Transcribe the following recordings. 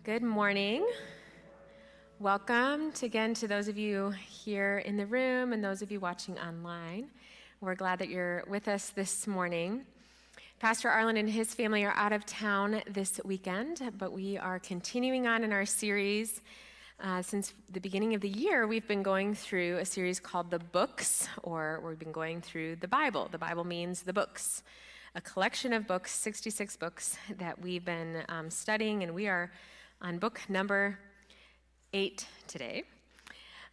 Good morning. Welcome again to those of you here in the room and those of you watching online. We're glad that you're with us this morning. Pastor Arlen and his family are out of town this weekend, but we are continuing on in our series. Since the beginning of the year, we've been going through a series called The Books, or we've been going through the Bible. The Bible means the books, a collection of books, 66 books that we've been studying, and we are on book number 8 today.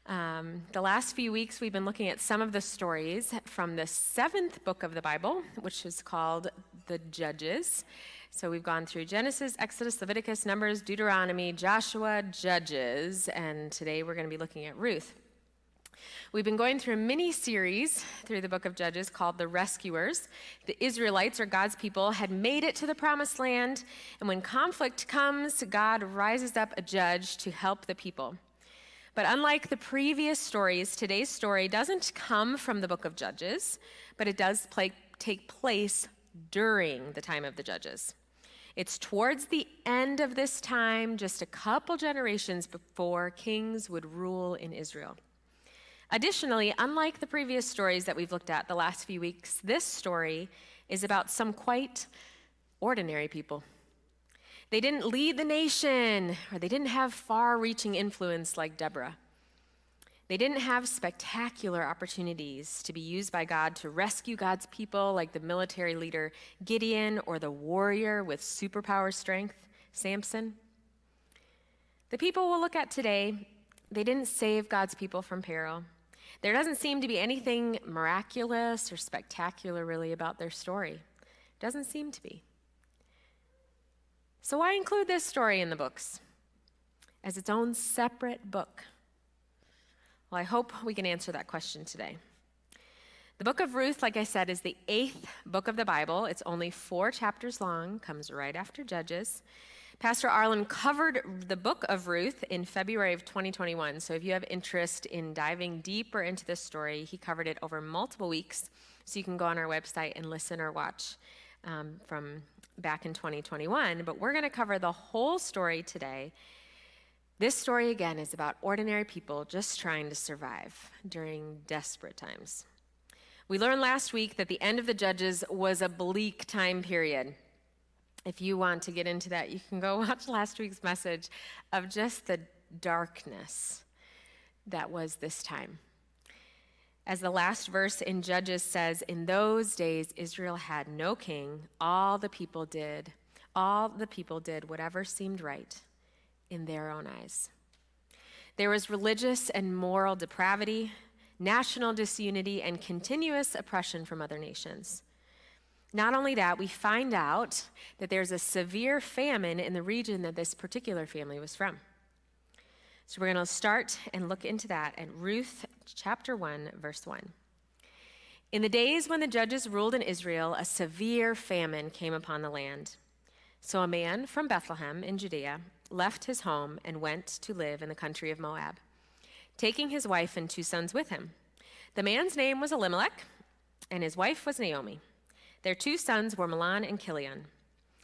The last few weeks, we've been looking at some of the stories from the 7th book of the Bible, which is called the Judges. So we've gone through Genesis, Exodus, Leviticus, Numbers, Deuteronomy, Joshua, Judges, and today we're going to be looking at Ruth. We've been going through a mini-series through the book of Judges called The Rescuers. The Israelites, or God's people, had made it to the promised land, and when conflict comes, God rises up a judge to help the people. But unlike the previous stories, today's story doesn't come from the book of Judges, but it does take place during the time of the Judges. It's towards the end of this time, just a couple generations before kings would rule in Israel. Additionally, unlike the previous stories that we've looked at the last few weeks, this story is about some quite ordinary people. They didn't lead the nation, or they didn't have far-reaching influence like Deborah. They didn't have spectacular opportunities to be used by God to rescue God's people like the military leader Gideon or the warrior with superpower strength, Samson. The people we'll look at today, they didn't save God's people from peril. There doesn't seem to be anything miraculous or spectacular really about their story. Doesn't seem to be. So why include this story in the books as its own separate book? Well, I hope we can answer that question today. The book of Ruth, like I said, is the 8th book of the Bible. It's only 4 chapters long, comes right after Judges. Pastor Arlen covered the book of Ruth in February of 2021, so if you have interest in diving deeper into this story, he covered it over multiple weeks, so you can go on our website and listen or watch from back in 2021, but we're going to cover the whole story today. This story, again, is about ordinary people just trying to survive during desperate times. We learned last week that the end of the Judges was a bleak time period. If you want to get into that, you can go watch last week's message of just the darkness that was this time. As the last verse in Judges says, in those days Israel had no king. All the people did whatever seemed right in their own eyes. There was religious and moral depravity, national disunity, and continuous oppression from other nations. Not only that, we find out that there's a severe famine in the region that this particular family was from. So we're going to start and look into that at Ruth chapter 1, verse 1. In the days when the judges ruled in Israel, a severe famine came upon the land. So a man from Bethlehem in Judea left his home and went to live in the country of Moab, taking his wife and 2 sons with him. The man's name was Elimelech, and his wife was Naomi. Their 2 sons were Mahlon and Chilion.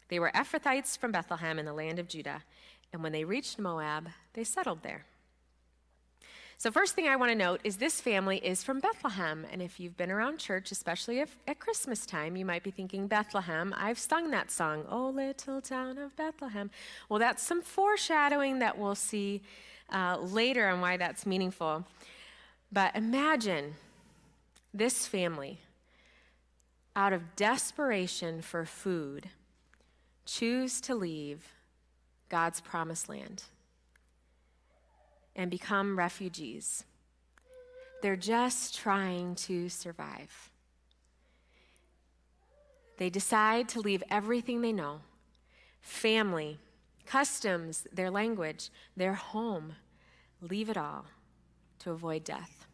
They were Ephrathites from Bethlehem in the land of Judah, and when they reached Moab, they settled there. So first thing I want to note is this family is from Bethlehem, and if you've been around church, especially at Christmas time, you might be thinking, Bethlehem, I've sung that song, Oh Little Town of Bethlehem. Well, that's some foreshadowing that we'll see later on why that's meaningful. But imagine this family, out of desperation for food, choose to leave God's promised land and become refugees. They're just trying to survive. They decide to leave everything they know, family, customs, their language, their home, leave it all to avoid death.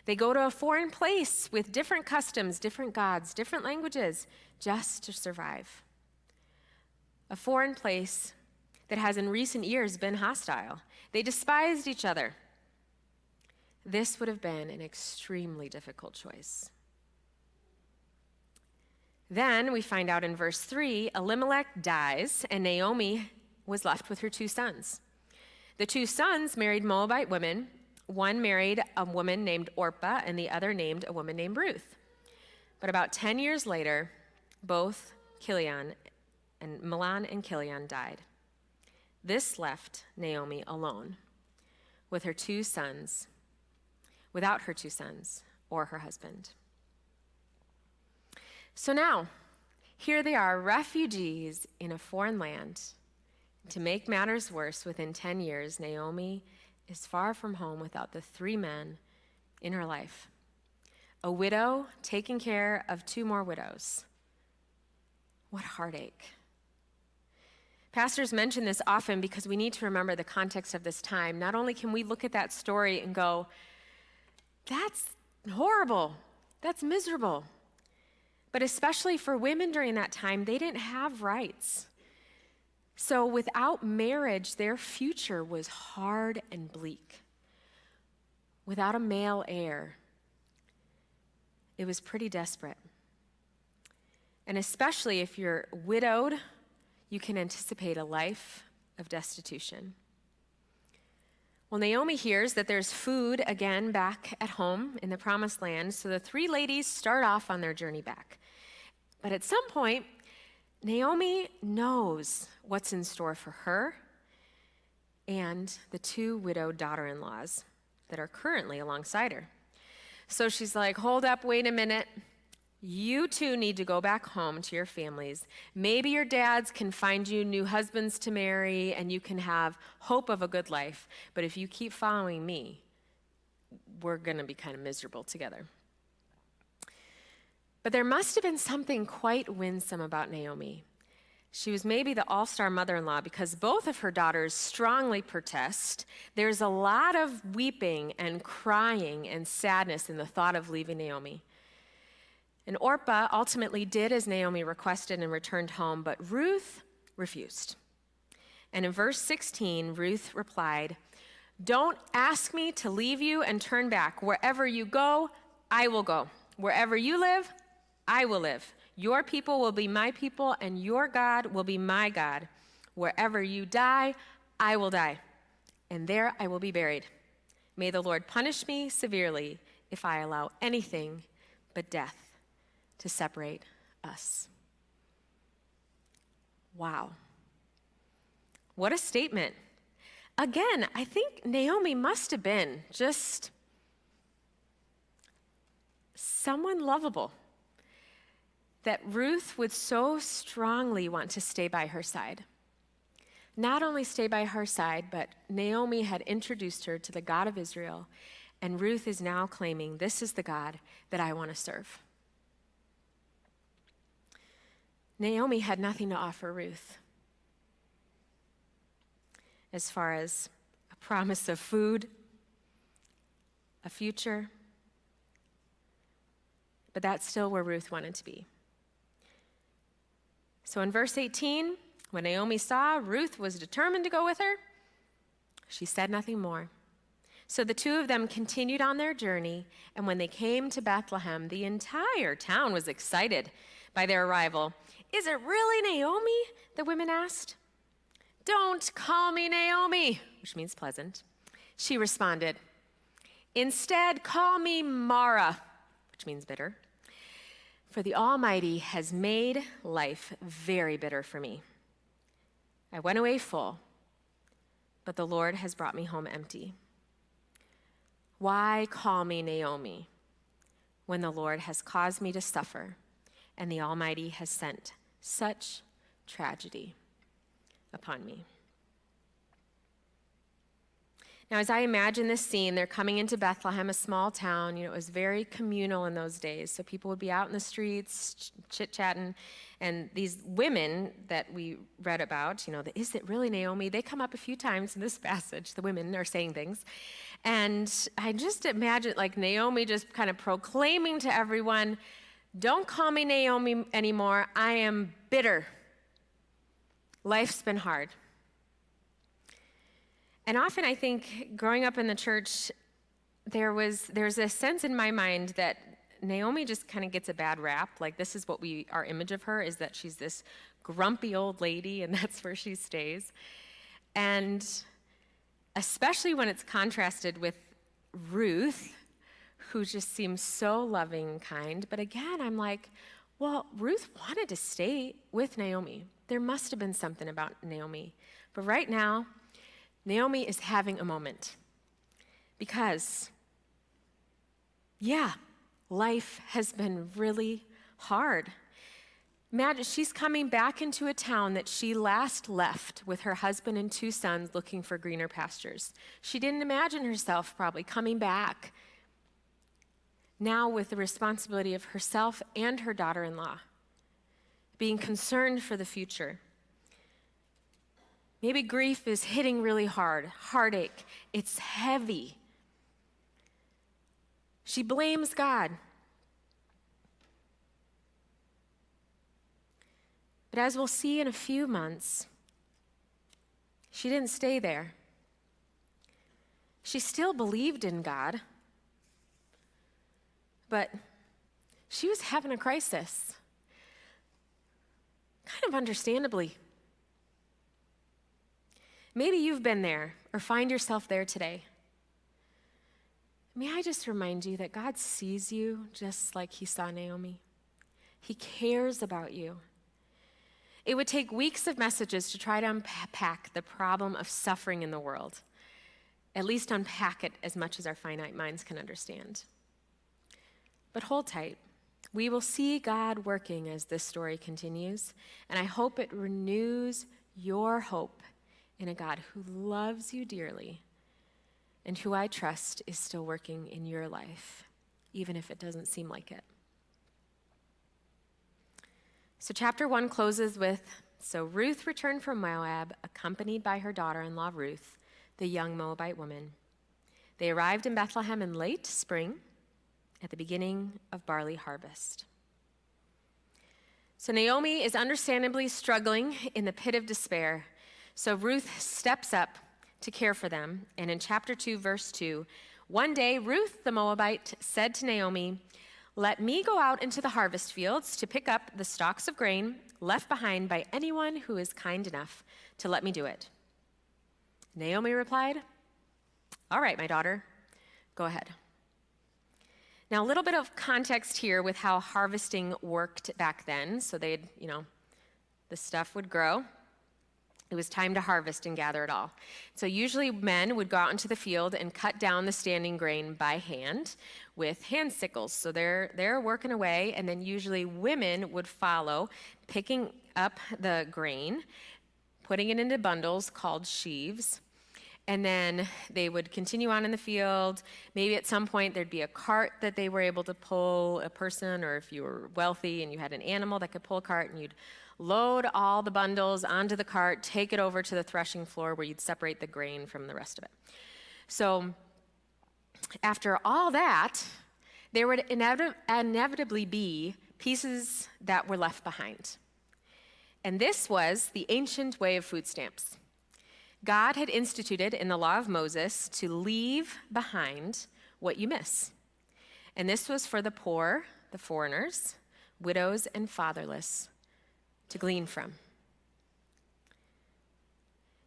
They go to a foreign place with different customs, different gods, different languages, just to survive. A foreign place that has in recent years been hostile. They despised each other. This would have been an extremely difficult choice. Then we find out in verse 3, Elimelech dies, and Naomi was left with her two sons. The two sons married Moabite women. One married a woman named Orpah, and the other named a woman named Ruth. But about 10 years later, both Mahlon and Chilion died. This left Naomi alone with her two sons, without her two sons or her husband. So now, here they are, refugees in a foreign land. To make matters worse, within 10 years, Naomi is far from home without the three men in her life. A widow taking care of two more widows. What heartache. Pastors mention this often because we need to remember the context of this time. Not only can we look at that story and go, that's horrible, that's miserable, but especially for women during that time, they didn't have rights. So without marriage, their future was hard and bleak. Without a male heir, it was pretty desperate. And especially if you're widowed, you can anticipate a life of destitution. Well, Naomi hears that there's food again back at home in the promised land, so the three ladies start off on their journey back. But at some point, Naomi knows what's in store for her and the two widowed daughter-in-laws that are currently alongside her. So she's like, hold up, wait a minute. You two need to go back home to your families. Maybe your dads can find you new husbands to marry and you can have hope of a good life. But if you keep following me, we're going to be kind of miserable together. But there must have been something quite winsome about Naomi. She was maybe the all-star mother-in-law because both of her daughters strongly protest. There's a lot of weeping and crying and sadness in the thought of leaving Naomi. And Orpah ultimately did as Naomi requested and returned home, but Ruth refused. And in verse 16, Ruth replied, "Don't ask me to leave you and turn back. Wherever you go, I will go. Wherever you live, I will live. Your people will be my people, and your God will be my God. Wherever you die, I will die, and there I will be buried. May the Lord punish me severely if I allow anything but death to separate us." Wow. What a statement. Again, I think Naomi must have been just someone lovable that Ruth would so strongly want to stay by her side. Not only stay by her side, but Naomi had introduced her to the God of Israel, and Ruth is now claiming, this is the God that I want to serve. Naomi had nothing to offer Ruth as far as a promise of food, a future, but that's still where Ruth wanted to be. So in verse 18, when Naomi saw Ruth was determined to go with her, she said nothing more. So the two of them continued on their journey, and when they came to Bethlehem, the entire town was excited by their arrival. "Is it really Naomi?" the women asked. "Don't call me Naomi," which means pleasant. She responded. "Instead, call me Mara," which means bitter. "For the Almighty has made life very bitter for me. I went away full, but the Lord has brought me home empty. Why call me Naomi when the Lord has caused me to suffer and the Almighty has sent such tragedy upon me?" Now, as I imagine this scene, they're coming into Bethlehem, a small town. It was very communal in those days. So people would be out in the streets, chit-chatting. And these women that we read about, is it really Naomi? They come up a few times in this passage. The women are saying things. And I just imagine Naomi just kind of proclaiming to everyone, "Don't call me Naomi anymore. I am bitter. Life's been hard." And often I think growing up in the church, there's a sense in my mind that Naomi just kind of gets a bad rap. This is what our image of her is, that she's this grumpy old lady, and that's where she stays. And especially when it's contrasted with Ruth, who just seems so loving and kind. But again, I'm like, well, Ruth wanted to stay with Naomi. There must have been something about Naomi. But right now, Naomi is having a moment. Because, yeah, life has been really hard. Imagine she's coming back into a town that she last left with her husband and 2 sons looking for greener pastures. She didn't imagine herself probably coming back now with the responsibility of herself and her daughter-in-law, being concerned for the future. Maybe grief is hitting really hard, heartache. It's heavy. She blames God. But as we'll see in a few months, she didn't stay there. She still believed in God, but she was having a crisis, kind of understandably. Maybe you've been there or find yourself there today. May I just remind you that God sees you just like he saw Naomi. He cares about you. It would take weeks of messages to try to unpack the problem of suffering in the world, at least unpack it as much as our finite minds can understand. But hold tight. We will see God working as this story continues, and I hope it renews your hope in a God who loves you dearly and who I trust is still working in your life, even if it doesn't seem like it. So chapter 1 closes with, so Ruth returned from Moab, accompanied by her daughter-in-law Ruth, the young Moabite woman. They arrived in Bethlehem in late spring, at the beginning of barley harvest. So Naomi is understandably struggling in the pit of despair. So Ruth steps up to care for them. And in chapter 2, verse 2, one day Ruth the Moabite said to Naomi, "Let me go out into the harvest fields to pick up the stalks of grain left behind by anyone who is kind enough to let me do it." Naomi replied, "All right, my daughter, go ahead." Now, a little bit of context here with how harvesting worked back then. So they'd, the stuff would grow. It was time to harvest and gather it all. So usually men would go out into the field and cut down the standing grain by hand with hand sickles. So they're working away, and then usually women would follow, picking up the grain, putting it into bundles called sheaves, and then they would continue on in the field. Maybe at some point there'd be a cart that they were able to pull, a person, or if you were wealthy and you had an animal that could pull a cart, and you'd load all the bundles onto the cart, take it over to the threshing floor where you'd separate the grain from the rest of it. So after all that, there would inevitably be pieces that were left behind. And this was the ancient way of food stamps. God had instituted in the law of Moses to leave behind what you miss. And this was for the poor, the foreigners, widows, and fatherless to glean from.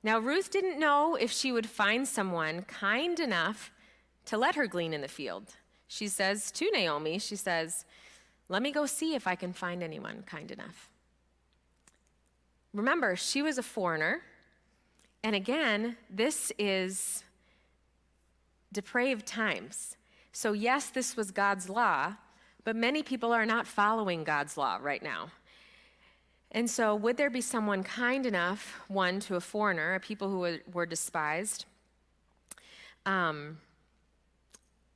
Now, Ruth didn't know if she would find someone kind enough to let her glean in the field. She says to Naomi, she says, "Let me go see if I can find anyone kind enough." Remember, she was a foreigner. And again, this is depraved times. So yes, this was God's law, but many people are not following God's law right now. And so would there be someone kind enough, one, to a foreigner, a people who were despised? And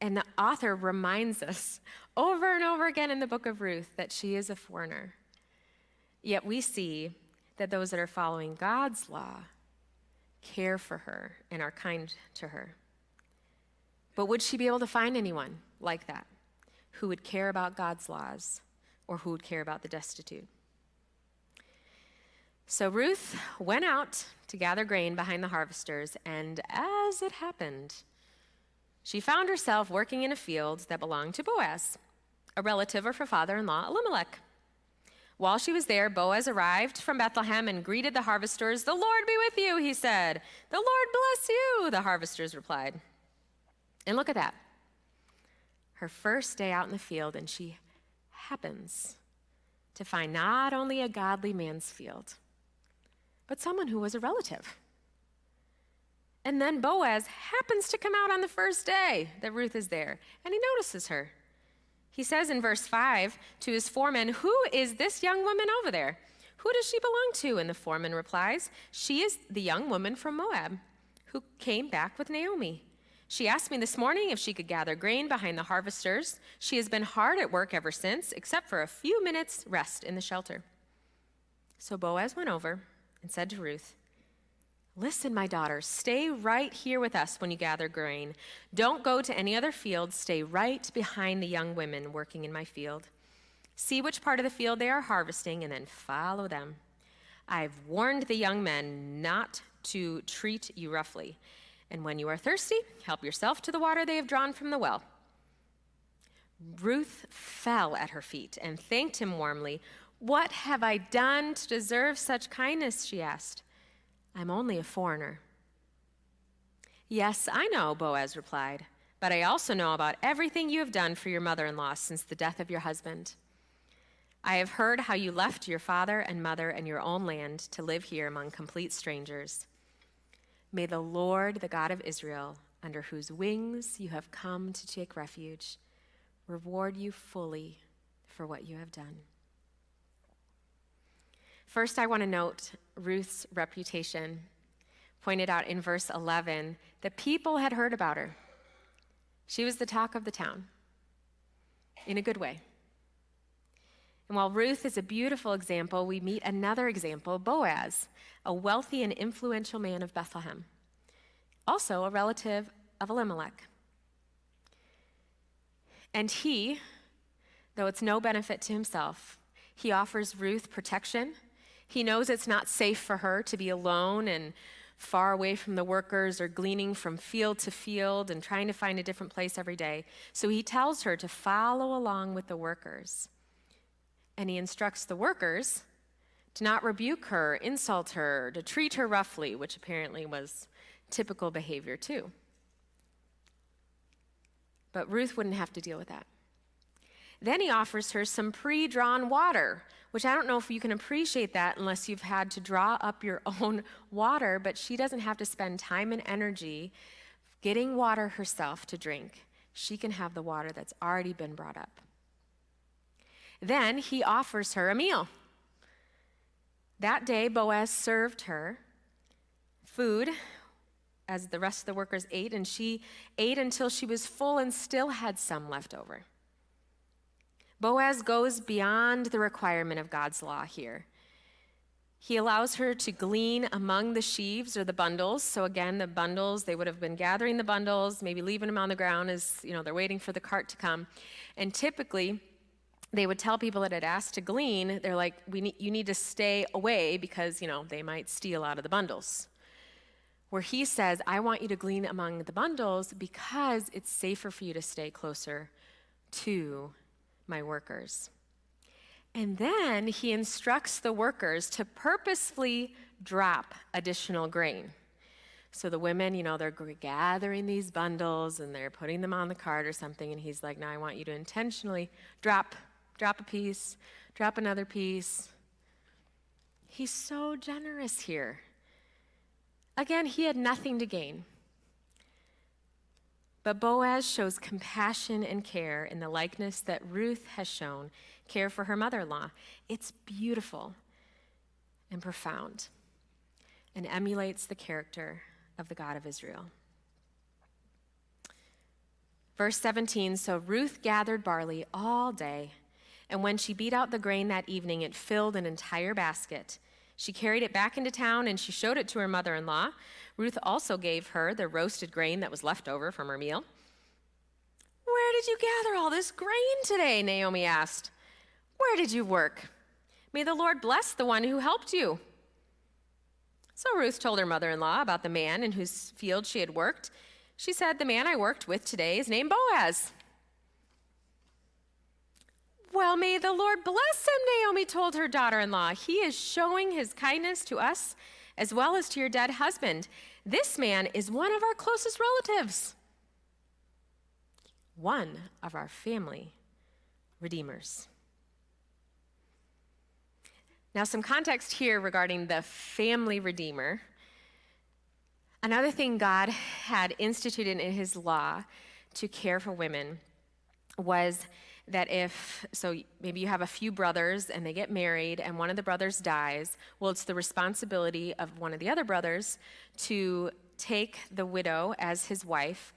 the author reminds us over and over again in the book of Ruth that she is a foreigner. Yet we see that those that are following God's law care for her and are kind to her. But would she be able to find anyone like that who would care about God's laws or who would care about the destitute? So Ruth went out to gather grain behind the harvesters, and as it happened, she found herself working in a field that belonged to Boaz, a relative of her father-in-law, Elimelech. While she was there, Boaz arrived from Bethlehem and greeted the harvesters. "The Lord be with you," he said. "The Lord bless you," the harvesters replied. And look at that. Her first day out in the field, and she happens to find not only a godly man's field, but someone who was a relative. And then Boaz happens to come out on the first day that Ruth is there, and he notices her. He says in verse 5 to his foreman, "Who is this young woman over there? Who does she belong to?" And the foreman replies, "She is the young woman from Moab who came back with Naomi. She asked me this morning if she could gather grain behind the harvesters. She has been hard at work ever since, except for a few minutes' rest in the shelter." So Boaz went over and said to Ruth, "Listen, my daughter, stay right here with us when you gather grain. Don't go to any other field. Stay right behind the young women working in my field. See which part of the field they are harvesting and then follow them. I've warned the young men not to treat you roughly. And when you are thirsty, help yourself to the water they have drawn from the well." Ruth fell at her feet and thanked him warmly. "What have I done to deserve such kindness?" she asked. "I'm only a foreigner." "Yes, I know," Boaz replied, "but I also know about everything you have done for your mother-in-law since the death of your husband. I have heard how you left your father and mother and your own land to live here among complete strangers. May the Lord, the God of Israel, under whose wings you have come to take refuge, reward you fully for what you have done." First, I want to note Ruth's reputation. Pointed out in verse 11, the people had heard about her. She was the talk of the town, in a good way. And while Ruth is a beautiful example, we meet another example, Boaz, a wealthy and influential man of Bethlehem, also a relative of Elimelech. And he, though it's no benefit to himself, he offers Ruth protection. He knows it's not safe for her to be alone and far away from the workers or gleaning from field to field and trying to find a different place every day. So he tells her to follow along with the workers. And he instructs the workers to not rebuke her, insult her, to treat her roughly, which apparently was typical behavior too. But Ruth wouldn't have to deal with that. Then he offers her some pre-drawn water, which I don't know if you can appreciate that unless you've had to draw up your own water, but she doesn't have to spend time and energy getting water herself to drink. She can have the water that's already been brought up. Then he offers her a meal. That day, Boaz served her food as the rest of the workers ate, and she ate until she was full and still had some left over. Boaz goes beyond the requirement of God's law here. He allows her to glean among the sheaves or the bundles. So again, the bundles, they would have been gathering the bundles, maybe leaving them on the ground as, they're waiting for the cart to come. And typically, they would tell people that had asked to glean, they're like, you need to stay away because, they might steal out of the bundles. Where he says, I want you to glean among the bundles because it's safer for you to stay closer to my workers. And then he instructs the workers to purposefully drop additional grain. So the women, they're gathering these bundles and they're putting them on the cart or something, and he's like, now I want you to intentionally drop a piece, drop another piece. He's so generous here. Again, he had nothing to gain. But Boaz shows compassion and care in the likeness that Ruth has shown care for her mother-in-law. It's beautiful and profound and emulates the character of the God of Israel. Verse 17, so Ruth gathered barley all day, and when she beat out the grain that evening, it filled an entire basket. She carried it back into town and she showed it to her mother-in-law. Ruth also gave her the roasted grain that was left over from her meal. Where did you gather all this grain today? Naomi asked. Where did you work? May the Lord bless the one who helped you. So Ruth told her mother-in-law about the man in whose field she had worked. She said, the man I worked with today is named Boaz. Well, may the Lord bless him, Naomi told her daughter-in-law. He is showing his kindness to us as well as to your dead husband. This man is one of our closest relatives, one of our family redeemers. Now, some context here regarding the family redeemer. Another thing God had instituted in his law to care for women was that maybe you have a few brothers and they get married and one of the brothers dies, well, it's the responsibility of one of the other brothers to take the widow as his wife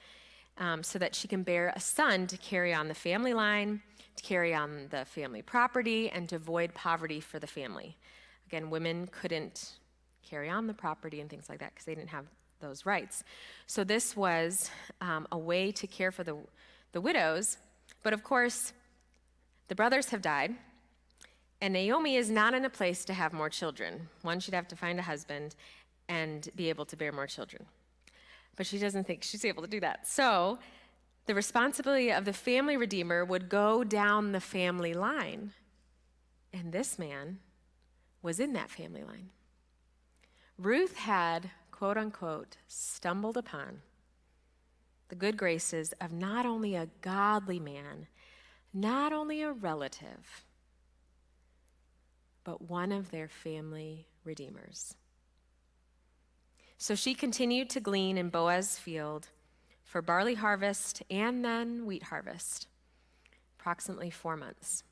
so that she can bear a son to carry on the family line, to carry on the family property, and to avoid poverty for the family. Again, women couldn't carry on the property and things like that because they didn't have those rights. So this was a way to care for the widows. But of course, the brothers have died, and Naomi is not in a place to have more children. One, she'd have to find a husband and be able to bear more children. But she doesn't think she's able to do that. So the responsibility of the family redeemer would go down the family line. And this man was in that family line. Ruth had, quote unquote, stumbled upon the good graces of not only a godly man, not only a relative, but one of their family redeemers. So she continued to glean in Boaz's field for barley harvest and then wheat harvest, approximately 4 months.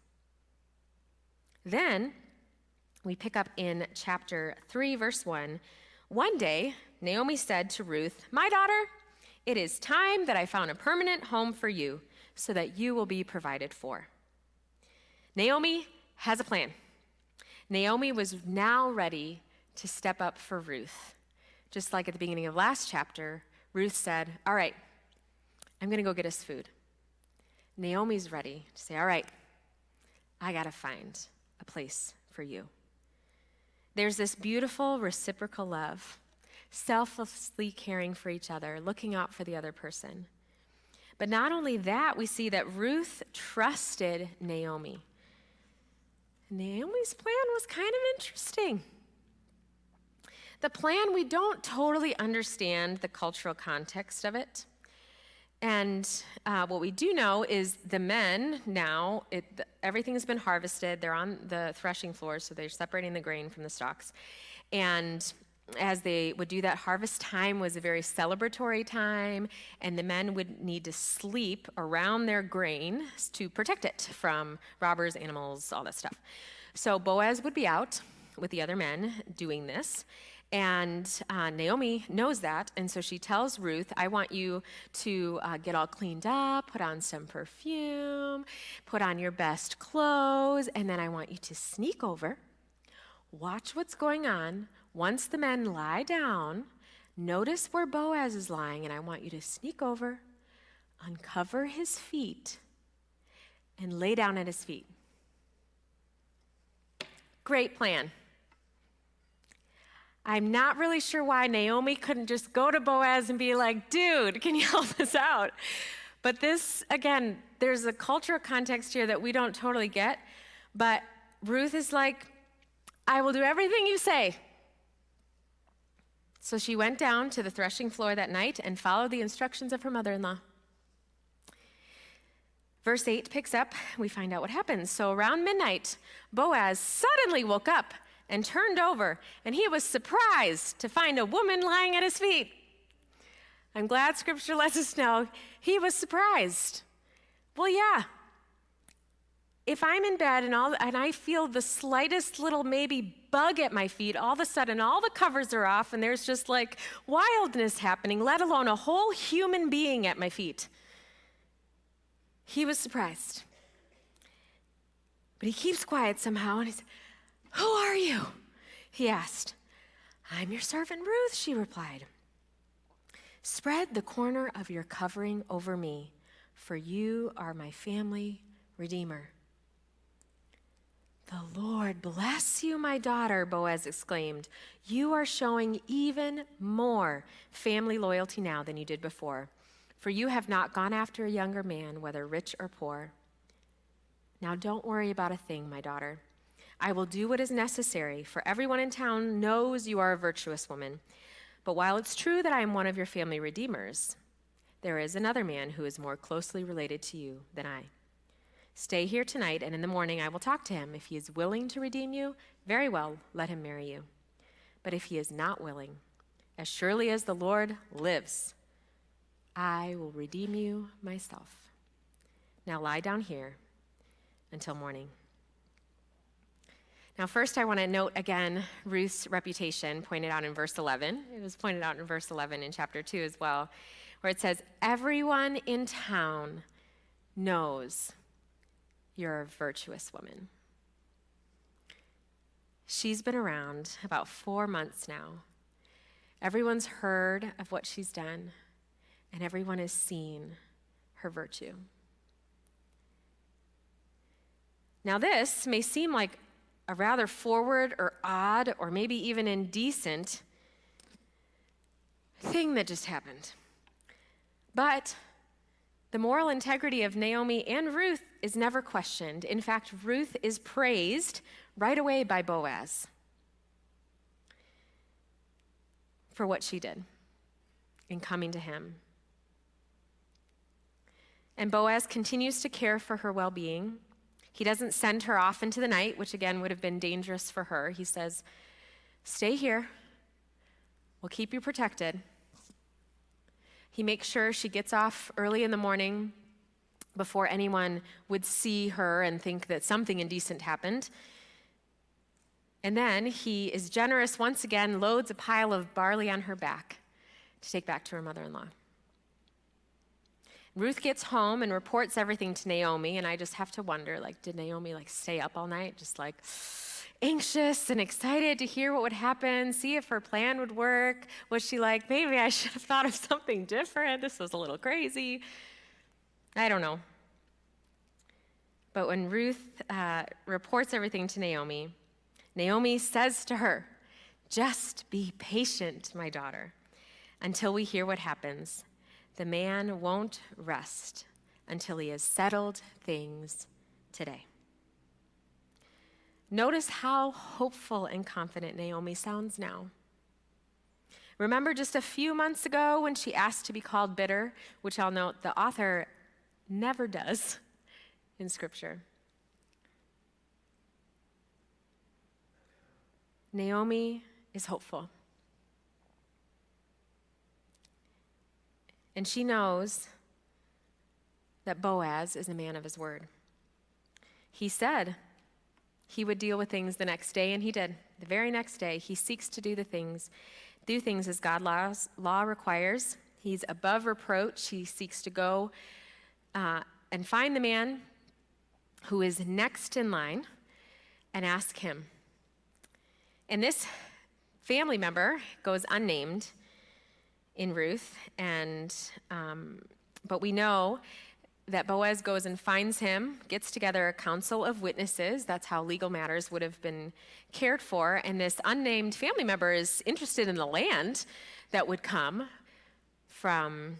Then we pick up in chapter 3, verse 1. One day, Naomi said to Ruth, "My daughter, it is time that I found a permanent home for you so that you will be provided for." Naomi has a plan. Naomi was now ready to step up for Ruth. Just like at the beginning of last chapter, Ruth said, "All right, I'm going to go get us food." Naomi's ready to say, "All right, I got to find a place for you." There's this beautiful reciprocal love, selflessly caring for each other, looking out for the other person. But not only that, we see that Ruth trusted Naomi. Naomi's plan was kind of interesting. The plan, we don't totally understand the cultural context of it. And what we do know is the men now, everything has been harvested. They're on the threshing floor, so they're separating the grain from the stalks. And as they would do that, harvest time was a very celebratory time, and the men would need to sleep around their grain to protect it from robbers, animals, all that stuff. So Boaz would be out with the other men doing this, and Naomi knows that, and so she tells Ruth, "I want you to get all cleaned up, put on some perfume, put on your best clothes, and then I want you to sneak over, watch what's going on. Once the men lie down, notice where Boaz is lying, and I want you to sneak over, uncover his feet, and lay down at his feet." Great plan. I'm not really sure why Naomi couldn't just go to Boaz and be like, "Dude, can you help us out?" But this, again, there's a cultural context here that we don't totally get. But Ruth is like, "I will do everything you say." So she went down to the threshing floor that night and followed the instructions of her mother-in-law. Verse 8 picks up. We find out what happens. So around midnight, Boaz suddenly woke up and turned over, and he was surprised to find a woman lying at his feet. I'm glad Scripture lets us know he was surprised. Well, yeah. If I'm in bed and I feel the slightest little maybe bug at my feet, all of a sudden all the covers are off and there's just like wildness happening, let alone a whole human being at my feet. He was surprised. But he keeps quiet somehow, and he said, "Who are you?" he asked. "I'm your servant Ruth," she replied. "Spread the corner of your covering over me, for you are my family redeemer." "The Lord bless you, my daughter," Boaz exclaimed. "You are showing even more family loyalty now than you did before, for you have not gone after a younger man, whether rich or poor. Now don't worry about a thing, my daughter. I will do what is necessary, for everyone in town knows you are a virtuous woman. But while it's true that I am one of your family redeemers, there is another man who is more closely related to you than I. Stay here tonight, and in the morning I will talk to him. If he is willing to redeem you, very well, let him marry you. But if he is not willing, as surely as the Lord lives, I will redeem you myself. Now lie down here until morning. Now, first, I want to note again Ruth's reputation pointed out in verse 11. It was pointed out in verse 11 in chapter 2 as well, where it says, everyone in town knows you're a virtuous woman. She's been around about 4 months now. Everyone's heard of what she's done, and everyone has seen her virtue. Now, this may seem like a rather forward or odd or maybe even indecent thing that just happened. But the moral integrity of Naomi and Ruth is never questioned. In fact, Ruth is praised right away by Boaz for what she did in coming to him. And Boaz continues to care for her well-being. He doesn't send her off into the night, which again would have been dangerous for her. He says, stay here. We'll keep you protected. He makes sure she gets off early in the morning before anyone would see her and think that something indecent happened. And then he is generous once again, loads a pile of barley on her back to take back to her mother-in-law. Ruth gets home and reports everything to Naomi, and I just have to wonder, did Naomi stay up all night, just anxious and excited to hear what would happen, see if her plan would work? Was she maybe I should have thought of something different, this was a little crazy? I don't know. But when Ruth reports everything to Naomi, Naomi says to her, just be patient, my daughter, until we hear what happens. The man won't rest until he has settled things today. Notice how hopeful and confident Naomi sounds now. Remember just a few months ago when she asked to be called bitter, which I'll note the author never does in Scripture. Naomi is hopeful. And she knows that Boaz is a man of his word. He said he would deal with things the next day, and he did. The very next day, he seeks to do things as God's law requires. He's above reproach. He seeks to go and find the man who is next in line and ask him. And this family member goes unnamed in Ruth, but we know that Boaz goes and finds him, gets together a council of witnesses. That's how legal matters would have been cared for. And this unnamed family member is interested in the land that would come from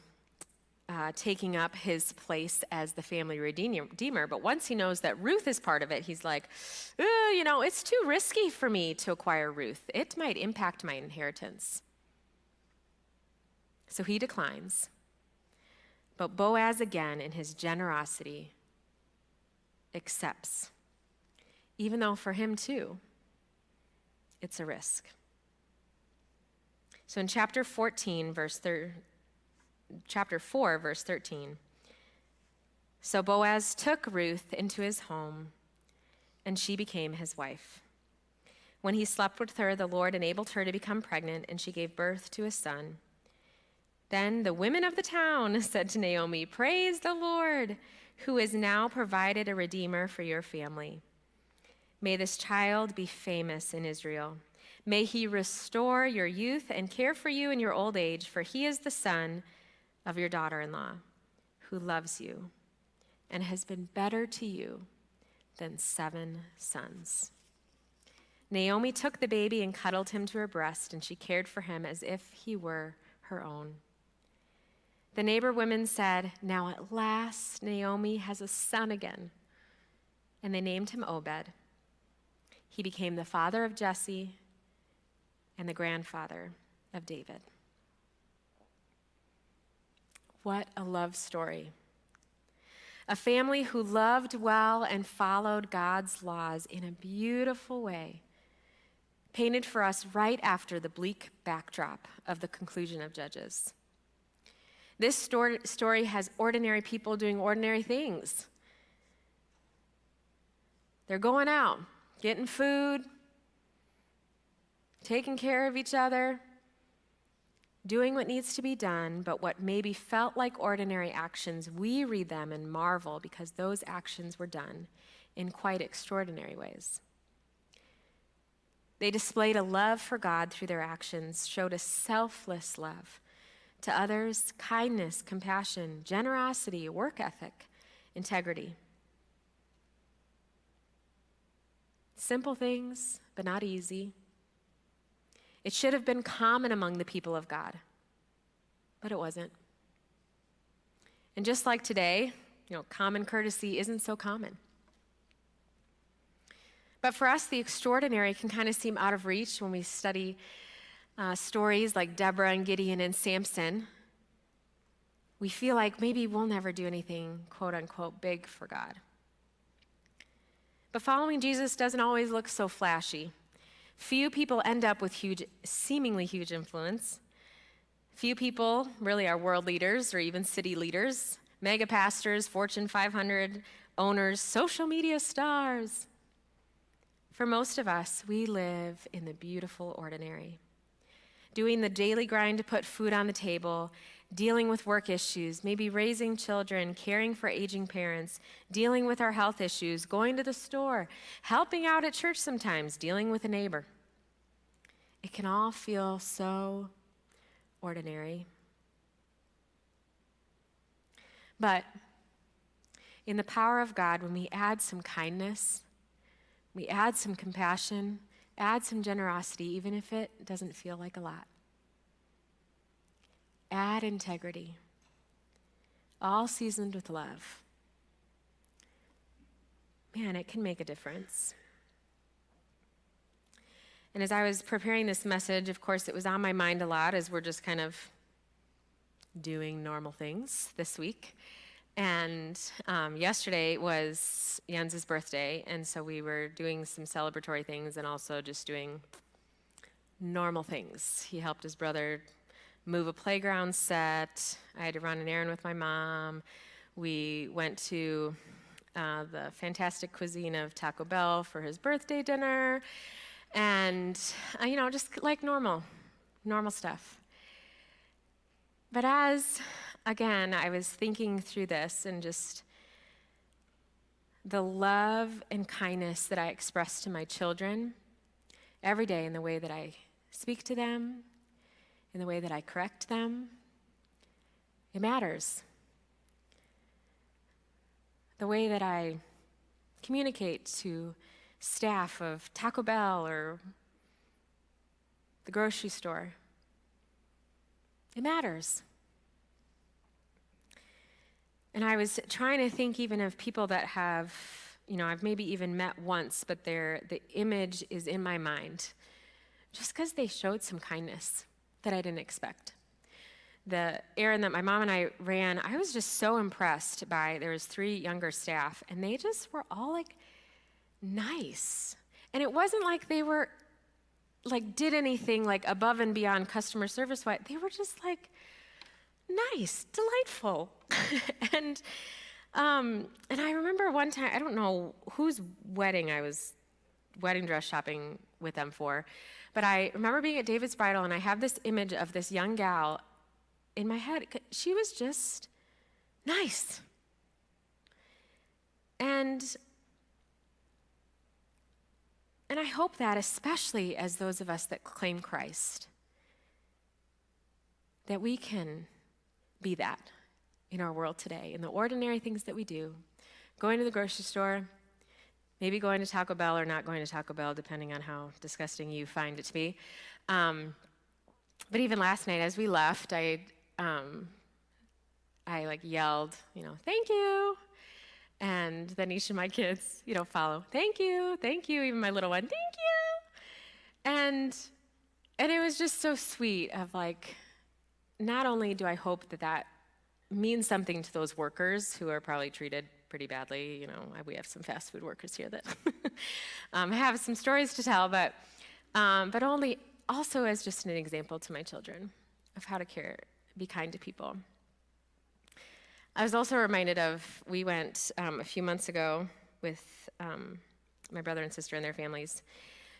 taking up his place as the family redeemer. But once he knows that Ruth is part of it, he's like, it's too risky for me to acquire Ruth. It might impact my inheritance. So he declines. But Boaz, again, in his generosity, accepts, even though for him, too, it's a risk. So in chapter 4, verse 13, so Boaz took Ruth into his home, and she became his wife. When he slept with her, the Lord enabled her to become pregnant, and she gave birth to a son. Then the women of the town said to Naomi, praise the Lord, who has now provided a redeemer for your family. May this child be famous in Israel. May he restore your youth and care for you in your old age, for he is the son of your daughter-in-law, who loves you and has been better to you than 7 sons. Naomi took the baby and cuddled him to her breast, and she cared for him as if he were her own. The neighbor women said, now at last Naomi has a son again. and they named him Obed. He became the father of Jesse and the grandfather of David. What a love story. A family who loved well and followed God's laws in a beautiful way, painted for us right after the bleak backdrop of the conclusion of Judges. This story has ordinary people doing ordinary things. They're going out, getting food, taking care of each other, doing what needs to be done, but what maybe felt like ordinary actions, we read them and marvel because those actions were done in quite extraordinary ways. They displayed a love for God through their actions, showed a selfless love to others, kindness, compassion, generosity, work ethic, integrity. Simple things, but not easy. It should have been common among the people of God, but it wasn't. And just like today, common courtesy isn't so common. But for us, the extraordinary can kind of seem out of reach when we study stories like Deborah and Gideon and Samson. We feel like maybe we'll never do anything, quote unquote, big for God. But following Jesus doesn't always look so flashy. Few people end up with seemingly huge influence. Few people really are world leaders or even city leaders, mega pastors, Fortune 500 owners, social media stars. For most of us, we live in the beautiful ordinary, doing the daily grind to put food on the table, dealing with work issues, maybe raising children, caring for aging parents, dealing with our health issues, going to the store, helping out at church sometimes, dealing with a neighbor. It can all feel so ordinary. But in the power of God, when we add some kindness, we add some compassion, add some generosity, even if it doesn't feel like a lot. Add integrity, all seasoned with love. Man, it can make a difference. And as I was preparing this message, of course, it was on my mind a lot as we're just kind of doing normal things this week. And yesterday was Jens's birthday, and so we were doing some celebratory things and also just doing normal things. He helped his brother move a playground set. I had to run an errand with my mom. We went to the fantastic cuisine of Taco Bell for his birthday dinner. And, just like normal stuff. But again, I was thinking through this and just the love and kindness that I express to my children every day in the way that I speak to them, in the way that I correct them, it matters. The way that I communicate to staff of Taco Bell or the grocery store, it matters. And I was trying to think even of people that have, I've maybe even met once, but the image is in my mind, just because they showed some kindness that I didn't expect. The errand that my mom and I ran, I was just so impressed by, there was 3 younger staff, and they just were all nice. And it wasn't like they were did anything above and beyond customer service wise. They were just nice, delightful. and I remember one time, I don't know whose wedding I was wedding dress shopping with them for, but I remember being at David's bridal, and I have this image of this young gal in my head. She was just nice. And I hope that, especially as those of us that claim Christ, that we can be that in our world today, in the ordinary things that we do, going to the grocery store, maybe going to Taco Bell or not going to Taco Bell, depending on how disgusting you find it to be. But even last night as we left, I yelled, thank you. And then each of my kids, follow. Thank you, even my little one, thank you. And it was just so sweet of like, not only do I hope that means something to those workers who are probably treated pretty badly. We have some fast food workers here that have some stories to tell, but only also as just an example to my children of how to be kind to people. I was also reminded of, we went a few months ago with my brother and sister and their families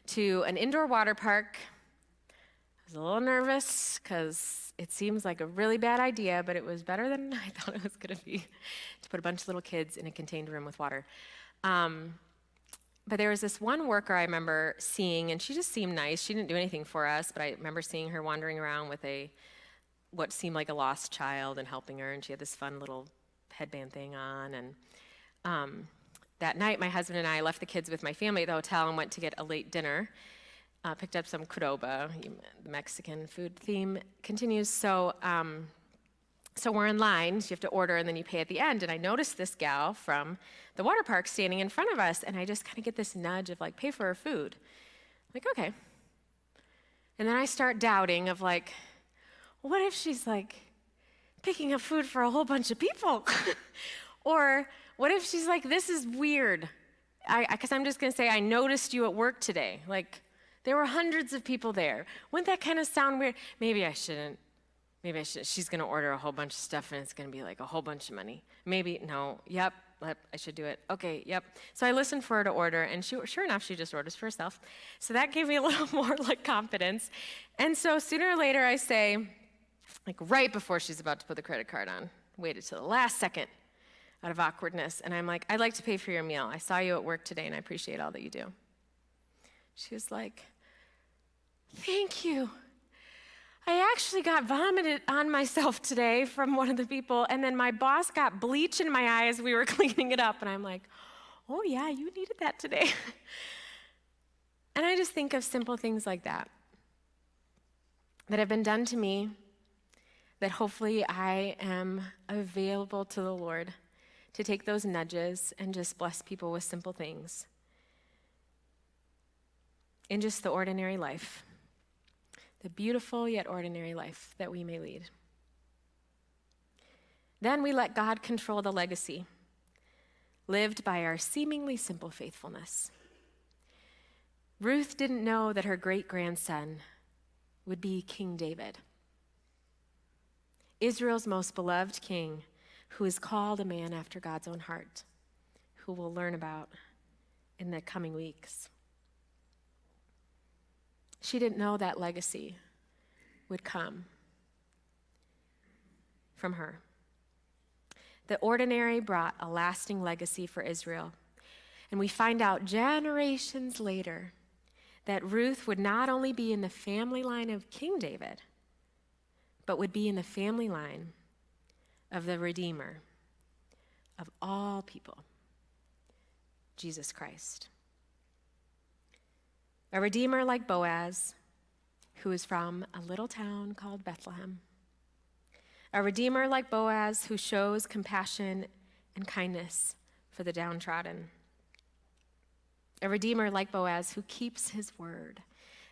to an indoor water park. I was a little nervous because it seems like a really bad idea, but it was better than I thought it was going to be to put a bunch of little kids in a contained room with water. But there was this one worker I remember seeing, and she just seemed nice. She didn't do anything for us, but I remember seeing her wandering around with what seemed like a lost child and helping her, and she had this fun little headband thing on. And that night, my husband and I left the kids with my family at the hotel and went to get a late dinner. Picked up some Qdoba. The Mexican food theme continues. So we're in line, so you have to order, and then you pay at the end. And I noticed this gal from the water park standing in front of us, and I just kind of get this nudge of like, pay for her food. I'm like, okay. And then I start doubting of like, what if she's like picking up food for a whole bunch of people? Or what if she's like, this is weird? Because I'm just going to say, I noticed you at work today. Like, there were hundreds of people there. Wouldn't that kind of sound weird? Maybe I shouldn't. She's going to order a whole bunch of stuff, and it's going to be like a whole bunch of money. Maybe, no, yep, I should do it. Okay, yep. So I listened for her to order, and sure enough, she just orders for herself. So that gave me a little more like confidence. And so sooner or later, I say, like right before she's about to put the credit card on, waited till the last second out of awkwardness, and I'm like, I'd like to pay for your meal. I saw you at work today, and I appreciate all that you do. She was like, thank you. I actually got vomited on myself today from one of the people, and then my boss got bleach in my eye as we were cleaning it up, and I'm like, oh yeah, you needed that today. And I just think of simple things like that have been done to me, that hopefully I am available to the Lord to take those nudges and just bless people with simple things in just the ordinary life, the beautiful yet ordinary life that we may lead. Then we let God control the legacy lived by our seemingly simple faithfulness. Ruth didn't know that her great-grandson would be King David, Israel's most beloved king, who is called a man after God's own heart, who we'll learn about in the coming weeks. She didn't know that legacy would come from her. The ordinary brought a lasting legacy for Israel. And we find out generations later that Ruth would not only be in the family line of King David, but would be in the family line of the Redeemer of all people, Jesus Christ. A Redeemer like Boaz, who is from a little town called Bethlehem. A Redeemer like Boaz, who shows compassion and kindness for the downtrodden. A Redeemer like Boaz, who keeps his word.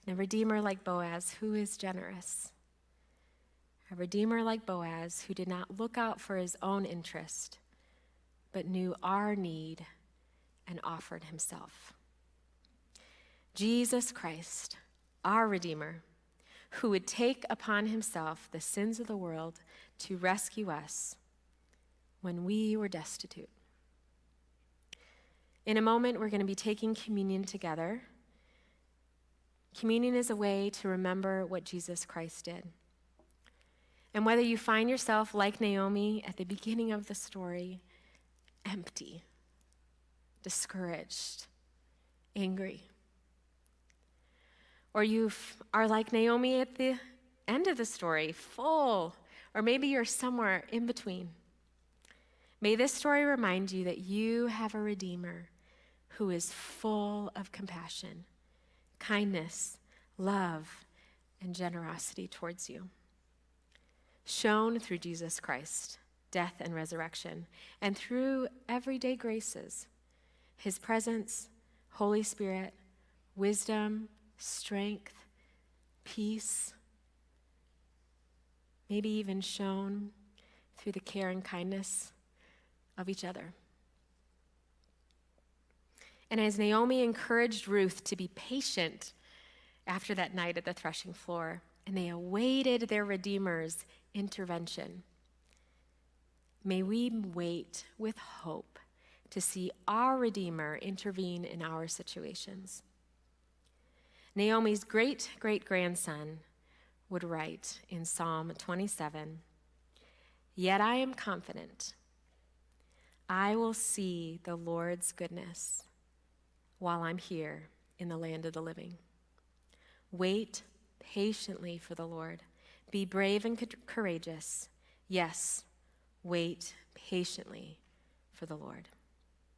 And a Redeemer like Boaz, who is generous. A Redeemer like Boaz, who did not look out for his own interest, but knew our need and offered himself. Jesus Christ, our Redeemer, who would take upon himself the sins of the world to rescue us when we were destitute. In a moment, we're going to be taking communion together. Communion is a way to remember what Jesus Christ did. And whether you find yourself like Naomi at the beginning of the story, empty, discouraged, angry, or you are like Naomi at the end of the story, full, or maybe you're somewhere in between. May this story remind you that you have a Redeemer who is full of compassion, kindness, love, and generosity towards you, shown through Jesus Christ, death, and resurrection. And through everyday graces, his presence, Holy Spirit, wisdom, strength, peace, maybe even shown through the care and kindness of each other. And as Naomi encouraged Ruth to be patient after that night at the threshing floor, and they awaited their Redeemer's intervention, may we wait with hope to see our Redeemer intervene in our situations. Naomi's great-great-grandson would write in Psalm 27, "Yet I am confident I will see the Lord's goodness while I'm here in the land of the living." Wait patiently for the Lord. Be brave and courageous. Yes, wait patiently for the Lord.